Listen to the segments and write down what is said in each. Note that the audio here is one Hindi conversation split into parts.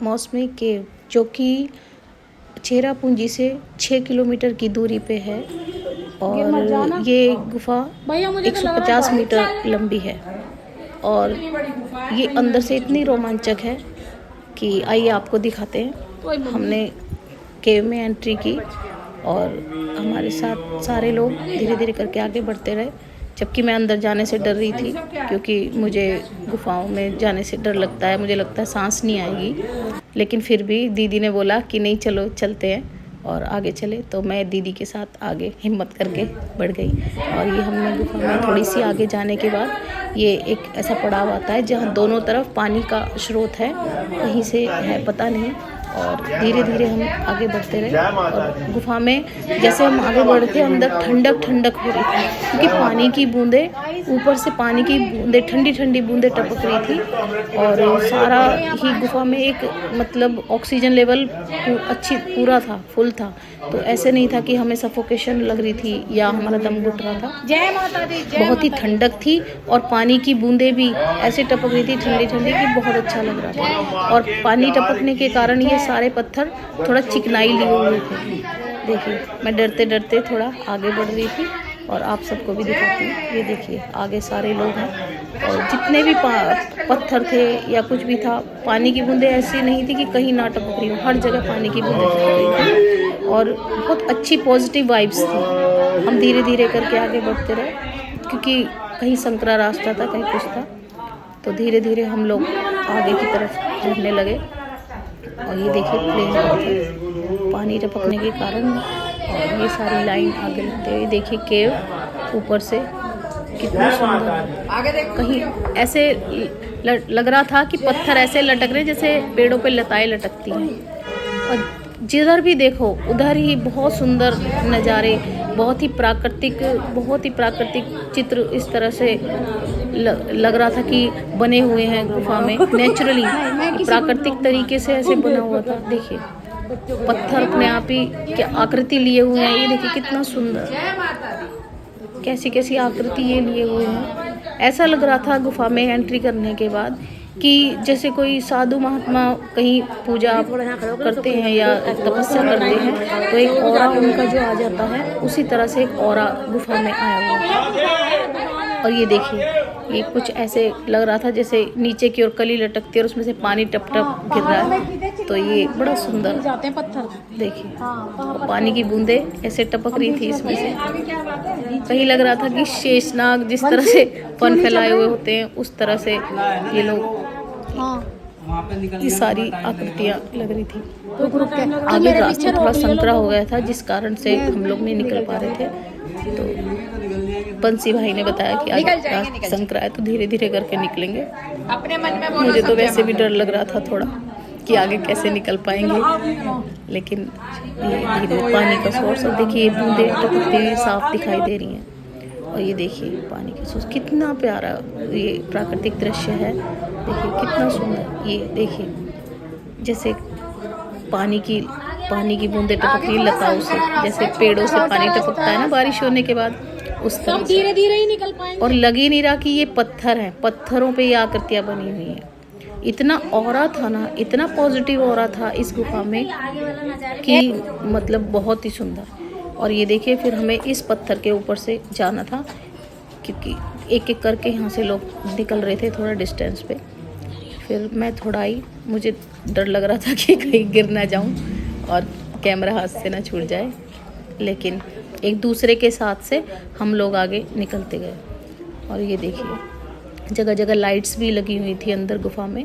मौसमी केव, जो कि चेरापूंजी से 6 किलोमीटर की दूरी पे है और ये गुफा 150 मीटर लंबी है और ये अंदर से इतनी रोमांचक है कि आइए आपको दिखाते हैं। हमने केव में एंट्री की और हमारे साथ सारे लोग धीरे धीरे करके आगे बढ़ते रहे, जबकि मैं अंदर जाने से डर रही थी क्योंकि मुझे गुफाओं में जाने से डर लगता है, मुझे लगता है सांस नहीं आएगी। लेकिन फिर भी दीदी ने बोला कि नहीं चलो चलते हैं और आगे चले, तो मैं दीदी के साथ आगे हिम्मत करके बढ़ गई। और ये हमने गुफा में थोड़ी सी आगे जाने के बाद ये एक ऐसा पड़ाव आता है जहाँ दोनों तरफ पानी का स्रोत है, कहीं से है पता नहीं। और धीरे धीरे हम आगे बढ़ते रहे और गुफा में जैसे हम आगे बढ़ते अंदर ठंडक हो रही थी क्योंकि पानी की बूंदें ऊपर से पानी की बूंदें ठंडी बूंदें टपक रही थी और सारा ही गुफा में एक मतलब ऑक्सीजन लेवल पूरा था, फुल था। तो ऐसे नहीं था कि हमें सफोकेशन लग रही थी या हमारा दम घुट रहा था। जय माता दी। बहुत ही ठंडक थी और पानी की बूंदें भी ऐसे टपक रही थी ठंडी कि बहुत अच्छा लग रहा था। और पानी टपकने के कारण ये सारे पत्थर थोड़ा चिकनाई लिए हुए थे। देखिए मैं डरते डरते थोड़ा आगे बढ़ रही थी और आप सबको भी दिखाती हूँ। ये देखिए आगे सारे लोग हैं और जितने भी पत्थर थे या कुछ भी था, पानी की बूंदें ऐसी नहीं थी कि कहीं ना टपक रही हो, हर जगह पानी की बूंदें टपक रही थी और बहुत अच्छी पॉजिटिव वाइब्स थी। हम धीरे धीरे करके आगे बढ़ते रहे क्योंकि कहीं संकरा रास्ता था, कहीं कुछ था। तो धीरे धीरे हम लोग आगे की तरफ बढ़ने लगे और ये देखिए प्लेन पानी टपकने के कारण और ये सारी लाइन आगे लगते हुए देखिए केव ऊपर से कितना सुंदर। कहीं ऐसे लग रहा था कि पत्थर ऐसे लटक रहे जैसे पेड़ों पे लताएं लटकती हैं और जिधर भी देखो उधर ही बहुत सुंदर नज़ारे, बहुत ही प्राकृतिक चित्र इस तरह से लग रहा था कि बने हुए हैं गुफा में नेचुरली, प्राकृतिक तरीके से ऐसे बना हुआ था। देखिए पत्थर अपने आप ही क्या आकृति लिए हुए हैं, ये देखिए कितना सुंदर, कैसी आकृति ये लिए हुए हैं। ऐसा लग रहा था गुफा में एंट्री करने के बाद कि जैसे कोई साधु महात्मा कहीं पूजा करते हैं या तपस्या करते हैं तो एक ऑरा उनका जो आ जाता है, उसी तरह से एक ऑरा गुफा में आया हुआ है। और ये देखिए ये कुछ ऐसे लग रहा था जैसे नीचे की ओर कली लटकती है और उसमें से पानी टप टप गिर रहा है। तो ये बड़ा सुंदर जाते हैं पत्थर, देखिए पानी की बूंदें ऐसे टपक रही थी इसमें से। कहीं लग रहा था कि शेषनाग जिस तरह से फन फैलाए हुए होते हैं उस तरह से ये लोग, ये सारी आकृतियाँ लग रही थी। आगे रास्ता थोड़ा संकरा हो गया था जिस कारण से हम लोग नहीं निकल पा रहे थे। तो बंसी भाई ने बताया कि आगे रास्ता संकरा है तो धीरे धीरे करके निकलेंगे। अपने मन में मुझे तो वैसे भी डर लग रहा था थोड़ा कि आगे कैसे निकल पाएंगे, लेकिन ये धीरे पानी का सोर्स और देखिए बूंदें टपकती हुई साफ दिखाई दे रही हैं। और ये देखिए पानी का सोर्स कितना प्यारा ये प्राकृतिक दृश्य है, देखिए कितना सुंदर। ये देखिए जैसे पानी की बूंदें टपक रही लताओं से, जैसे पेड़ों से पानी टपकता है ना बारिश होने के बाद, उस तरह से। धीरे धीरे ही निकल पाएंगे और लग ही नहीं रहा कि ये पत्थर हैं, पत्थरों पे ये आकृतियाँ बनी हुई हैं। इतना ऑरा था ना, इतना पॉजिटिव ऑरा था इस गुफा में कि मतलब बहुत ही सुंदर। और ये देखिए फिर हमें इस पत्थर के ऊपर से जाना था क्योंकि एक एक करके यहाँ से लोग निकल रहे थे थोड़ा डिस्टेंस पे। फिर मैं थोड़ा आई, मुझे डर लग रहा था कि कहीं गिर ना जाऊँ और कैमरा हाथ से ना छूट जाए, लेकिन एक दूसरे के साथ से हम लोग आगे निकलते गए। और ये देखिए जगह जगह लाइट्स भी लगी हुई थी अंदर गुफा में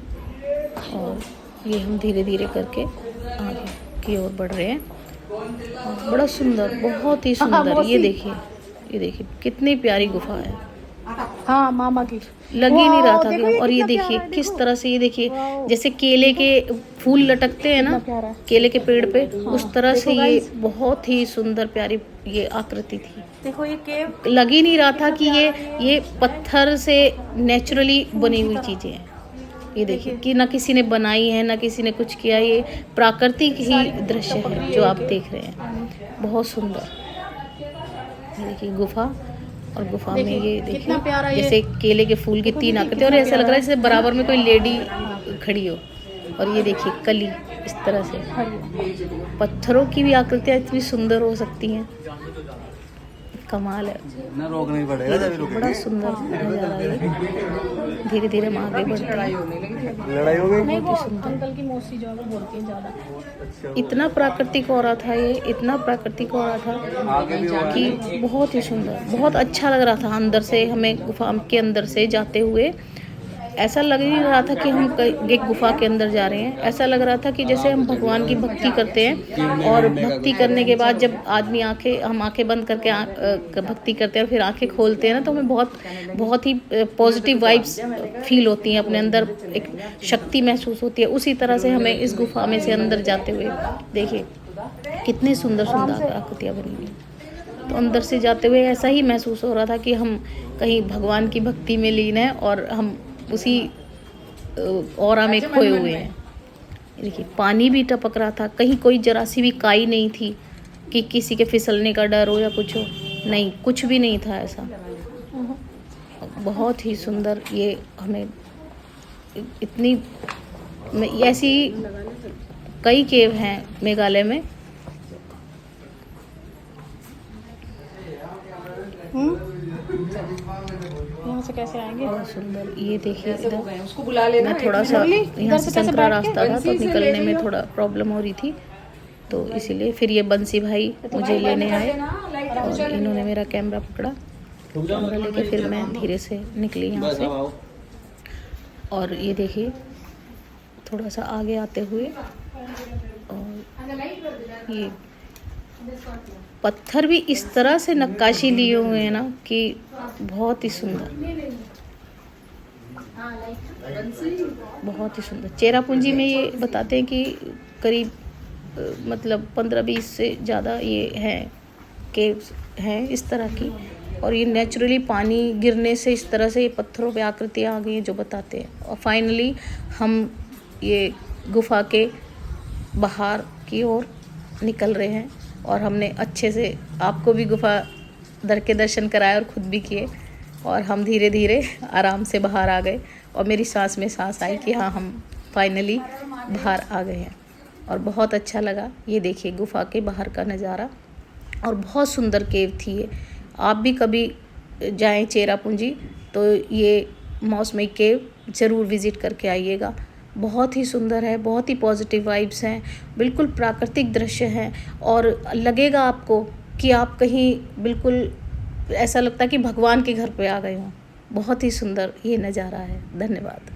और ये हम धीरे धीरे करके आगे की ओर बढ़ रहे हैं। और बड़ा सुंदर, बहुत ही सुंदर। ये देखिए कितनी प्यारी गुफा है। हाँ मामा की लग ही नहीं रहा था कि। और ये देखिए किस तरह से, ये देखिए जैसे केले के फूल लटकते हैं ना केले के पेड़ पे, उस तरह से ये बहुत ही सुंदर प्यारी ये आकृति थी। देखो ये केव लग ही नहीं रहा था कि ये पत्थर से नेचुरली बनी हुई चीजें हैं। ये देखिए कि ना किसी ने बनाई है ना किसी ने कुछ किया, ये प्राकृतिक ही दृश्य है जो आप देख रहे हैं, बहुत सुंदर। ये देखिए गुफा, और गुफा में ये देखिए जैसे केले के फूल की 3 आकृति, और ऐसा लग रहा है जैसे बराबर में कोई लेडी खड़ी हो। और ये देखिए कली इस तरह से पत्थरों की भी आकृतियाँ इतनी सुंदर हो सकती हैं, कमाल है। ना रोकना ही पड़ेगा जब रुकेंगे। बड़ा सुंदर नज़ारा है। धीरे धीरे हम आगे बढ़ते हैं। लड़ाई हो गई। नहीं वो अंकल की मौसी जो है वो बोलती है ज्यादा। इतना प्राकृतिक हो रहा था, ये इतना प्राकृतिक हो रहा था कि बहुत ही सुंदर, बहुत अच्छा लग रहा था। अंदर से हमें गुफा के अंदर से जाते हुए ऐसा लग नहीं रहा था कि हम एक गुफा के अंदर जा रहे हैं। ऐसा लग रहा था कि जैसे हम भगवान की भक्ति करते हैं और भक्ति करने के बाद जब आदमी हम आंखें बंद करके भक्ति करते हैं और फिर आंखें खोलते हैं ना, तो हमें बहुत ही पॉजिटिव वाइब्स फील होती हैं, अपने अंदर एक शक्ति महसूस होती है। उसी तरह से हमें इस गुफा में से अंदर जाते हुए देखिए कितनी सुंदर सुंदर आकृतियाँ बनी हुई। तो अंदर से जाते हुए ऐसा ही महसूस हो रहा था कि हम कहीं भगवान की भक्ति में लीन हैं और हम उसी ऑरा में खोए हुए हैं। देखिए पानी भी टपक रहा था, कहीं कोई जरा सी भी काई नहीं थी कि किसी के फिसलने का डर हो या कुछ हो, नहीं, कुछ भी नहीं था ऐसा। बहुत ही सुंदर। ये हमें इतनी ऐसी कई केव हैं मेघालय में। यहाँ से कैसे आएंगे? बहुत सुंदर। ये देखिए इधर उसको बुला लेना। मैं थोड़ा सा यहाँ से संकरा रास्ता था तो निकलने में थोड़ा प्रॉब्लम हो रही थी, तो इसीलिए फिर ये बंसी भाई मुझे लेने आए और इन्होंने मेरा कैमरा पकड़ा। कैमरा लेके फिर मैं धीरे से निकली यहाँ से। और ये देखिए थोड़ा सा आगे आते हुए और ये पत्थर भी इस तरह से नक्काशी लिए हुए हैं ना कि बहुत ही सुंदर, बहुत ही सुंदर। चेरापूंजी में ये बताते हैं कि करीब मतलब 15-20 से ज़्यादा ये हैं केव्स हैं इस तरह की, और ये नेचुरली पानी गिरने से इस तरह से ये पत्थरों पे आकृतियाँ आ गई हैं जो बताते हैं। और फाइनली हम ये गुफा के बाहर की ओर निकल रहे हैं और हमने अच्छे से आपको भी गुफा के दर्शन कराए और ख़ुद भी किए, और हम धीरे धीरे आराम से बाहर आ गए और मेरी सांस में सांस आई कि हाँ हम फाइनली बाहर आ गए हैं और बहुत अच्छा लगा। ये देखिए गुफा के बाहर का नज़ारा, और बहुत सुंदर केव थी ये। आप भी कभी जाएं चेरापूंजी तो ये मौसमी केव ज़रूर विज़िट करके आइएगा। बहुत ही सुंदर है, बहुत ही पॉजिटिव वाइब्स हैं, बिल्कुल प्राकृतिक दृश्य हैं और लगेगा आपको कि आप कहीं बिल्कुल ऐसा लगता है कि भगवान के घर पे आ गए हों। बहुत ही सुंदर ये नज़ारा है। धन्यवाद।